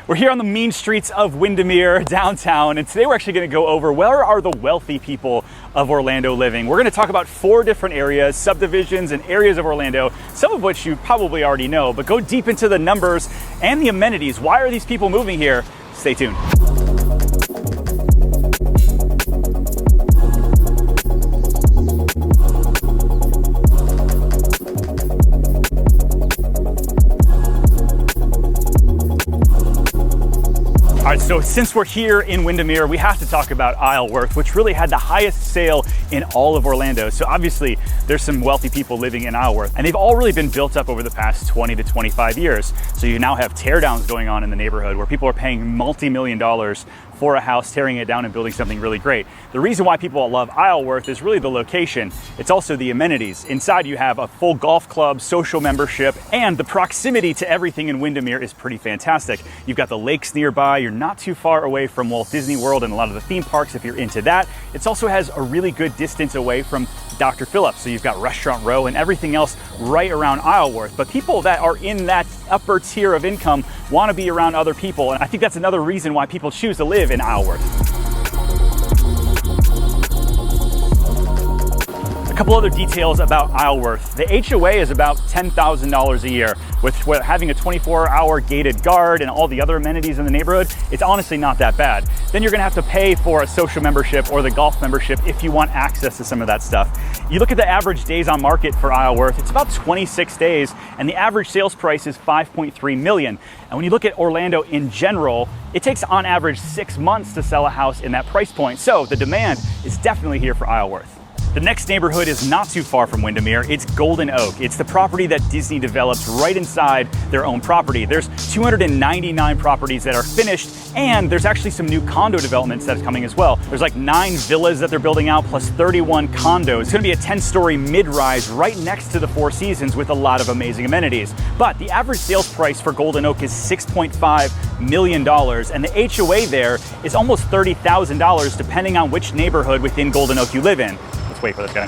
We're here on the mean streets of Windermere, downtown, and today we're actually going to go over where are the wealthy people of Orlando living. We're going to talk about 4 different areas, subdivisions and areas of Orlando, some of which you probably already know, but go deep into the numbers and the amenities. Why are these people moving here? Stay tuned. All right, so since we're here in Windermere, we have to talk about Isleworth, which really had the highest sale in all of Orlando. So obviously there's some wealthy people living in Isleworth, and they've all really been built up over the past 20 to 25 years. So you now have teardowns going on in the neighborhood where people are paying multi-million dollars for a house, tearing it down and building something really great. The reason why people love Isleworth is really the location. It's also the amenities. Inside you have a full golf club, social membership, and the proximity to everything in Windermere is pretty fantastic. You've got the lakes nearby, you're not too far away from Walt Disney World and a lot of the theme parks if you're into that. It also has a really good distance away from Dr. Phillips, so you've got Restaurant Row and everything else right around Isleworth. But people that are in that upper tier of income want to be around other people, and I think that's another reason why people choose to live in Isleworth. A couple other details about Isleworth. The HOA is about $10,000 a year. With having a 24-hour gated guard and all the other amenities in the neighborhood, it's honestly not that bad. Then you're gonna have to pay for a social membership or the golf membership if you want access to some of that stuff. You look at the average days on market for Isleworth, it's about 26 days, and the average sales price is $5.3 million. And when you look at Orlando in general, it takes on average 6 months to sell a house in that price point. So the demand is definitely here for Isleworth. The next neighborhood is not too far from Windermere. It's Golden Oak. It's the property that Disney developed right inside their own property. There's 299 properties that are finished, and there's actually some new condo developments that's coming as well. There's like 9 villas that they're building out, plus 31 condos. It's gonna be a 10-story mid-rise right next to the Four Seasons with a lot of amazing amenities. But the average sales price for Golden Oak is $6.5 million, and the HOA there is almost $30,000 depending on which neighborhood within Golden Oak you live in. Wait for this guy.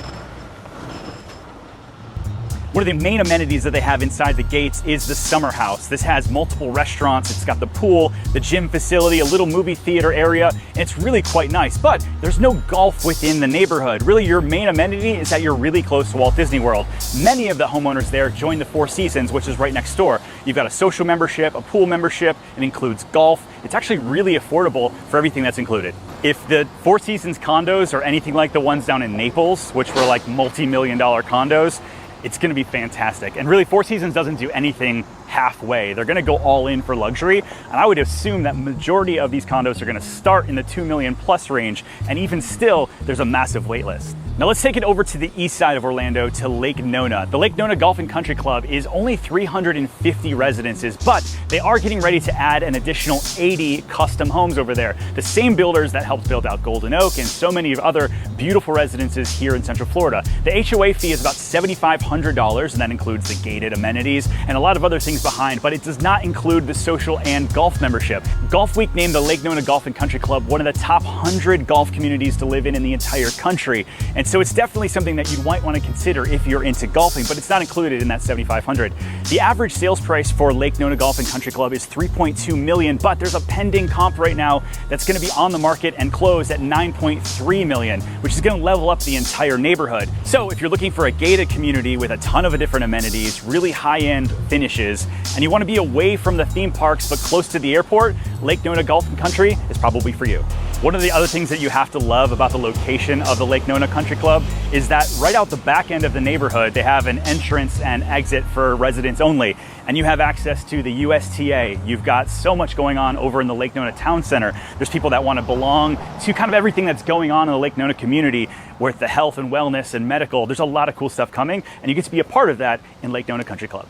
One of the main amenities that they have inside the gates is the summer house. This has multiple restaurants, it's got the pool, the gym facility, a little movie theater area, and it's really quite nice. But there's no golf within the neighborhood. Really, your main amenity is that you're really close to Walt Disney World. Many of the homeowners there join the Four Seasons, which is right next door. You've got a social membership, a pool membership, it includes golf. It's actually really affordable for everything that's included. If the Four Seasons condos are anything like the ones down in Naples, which were like multi-million dollar condos, it's gonna be fantastic. And really, Four Seasons doesn't do anything halfway. They're gonna go all in for luxury. And I would assume that majority of these condos are gonna start in the 2 million plus range. And even still, there's a massive wait list. Now let's take it over to the east side of Orlando to Lake Nona. The Lake Nona Golf and Country Club is only 350 residences, but they are getting ready to add an additional 80 custom homes over there. The same builders that helped build out Golden Oak and so many other beautiful residences here in Central Florida. The HOA fee is about $7,500, and that includes the gated amenities and a lot of other things behind, but it does not include the social and golf membership. Golf Week named the Lake Nona Golf and Country Club one of the top 100 golf communities to live in the entire country. And so it's definitely something that you might want to consider if you're into golfing, but it's not included in that $7,500. The average sales price for Lake Nona Golf and Country Club is $3.2 million, but there's a pending comp right now that's going to be on the market and close at $9.3 million, which is going to level up the entire neighborhood. So if you're looking for a gated community with a ton of different amenities, really high-end finishes, and you want to be away from the theme parks but close to the airport, Lake Nona Golf and Country is probably for you. One of the other things that you have to love about the location of the Lake Nona Country Club is that right out the back end of the neighborhood, they have an entrance and exit for residents only, and you have access to the USTA. You've got so much going on over in the Lake Nona Town Center. There's people that want to belong to kind of everything that's going on in the Lake Nona community with the health and wellness and medical. There's a lot of cool stuff coming, and you get to be a part of that in Lake Nona Country Club.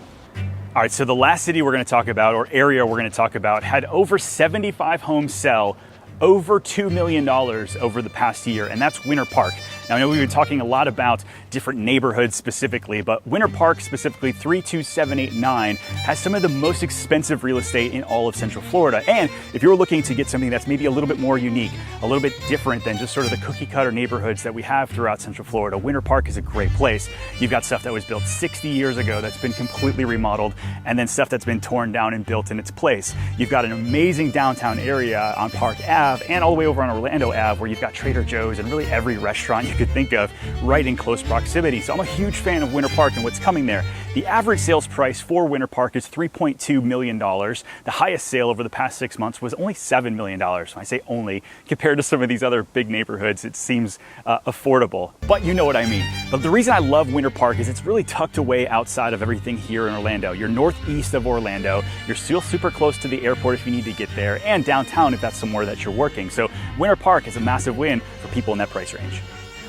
All right, so the last city we're going to talk about, or area we're going to talk about, had over 75 homes sell over $2 million over the past year, and that's Winter Park. Now I know we've been talking a lot about different neighborhoods specifically, but Winter Park, specifically 32789, has some of the most expensive real estate in all of Central Florida. And if you're looking to get something that's maybe a little bit more unique, a little bit different than just sort of the cookie cutter neighborhoods that we have throughout Central Florida, Winter Park is a great place. You've got stuff that was built 60 years ago that's been completely remodeled, and then stuff that's been torn down and built in its place. You've got an amazing downtown area on Park Ave and all the way over on Orlando Ave, where you've got Trader Joe's and really every restaurant you could think of right in close proximity. So I'm a huge fan of Winter Park and what's coming there. The average sales price for Winter Park is $3.2 million. The highest sale over the past 6 months was only $7 million. When I say only, compared to some of these other big neighborhoods, it seems affordable, but you know what I mean. But the reason I love Winter Park is it's really tucked away outside of everything here in Orlando. You're northeast of Orlando. You're still super close to the airport if you need to get there, and downtown if that's somewhere that you're working. So Winter Park is a massive win for people in that price range.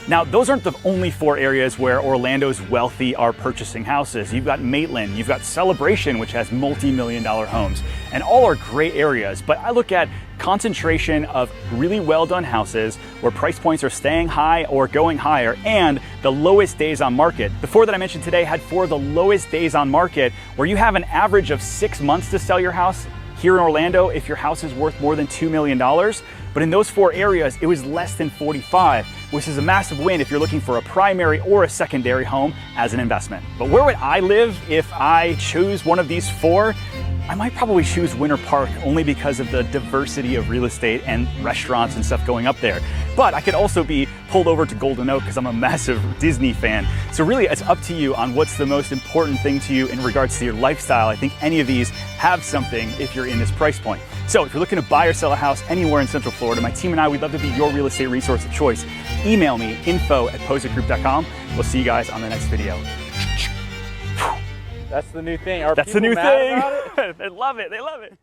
Now, those aren't the only 4 areas where Orlando's wealthy are purchasing houses. You've got Maitland, you've got Celebration, which has multi-million-dollar homes, and all are great areas. But I look at concentration of really well-done houses where price points are staying high or going higher, and the lowest days on market. The 4 that I mentioned today had 4 of the lowest days on market, where you have an average of 6 months to sell your house here in Orlando if your house is worth more than $2 million. But in those 4 areas, it was less than 45, which is a massive win if you're looking for a primary or a secondary home as an investment. But where would I live if I choose one of these 4? I might probably choose Winter Park only because of the diversity of real estate and restaurants and stuff going up there. But I could also be pulled over to Golden Oak because I'm a massive Disney fan. So really, it's up to you on what's the most important thing to you in regards to your lifestyle. I think any of these have something if you're in this price point. So if you're looking to buy or sell a house anywhere in Central Florida, my team and I, we'd love to be your real estate resource of choice. Email me, info@pozekgroup.com. We'll see you guys on the next video. That's the new thing. That's the new thing. They love it. They love it.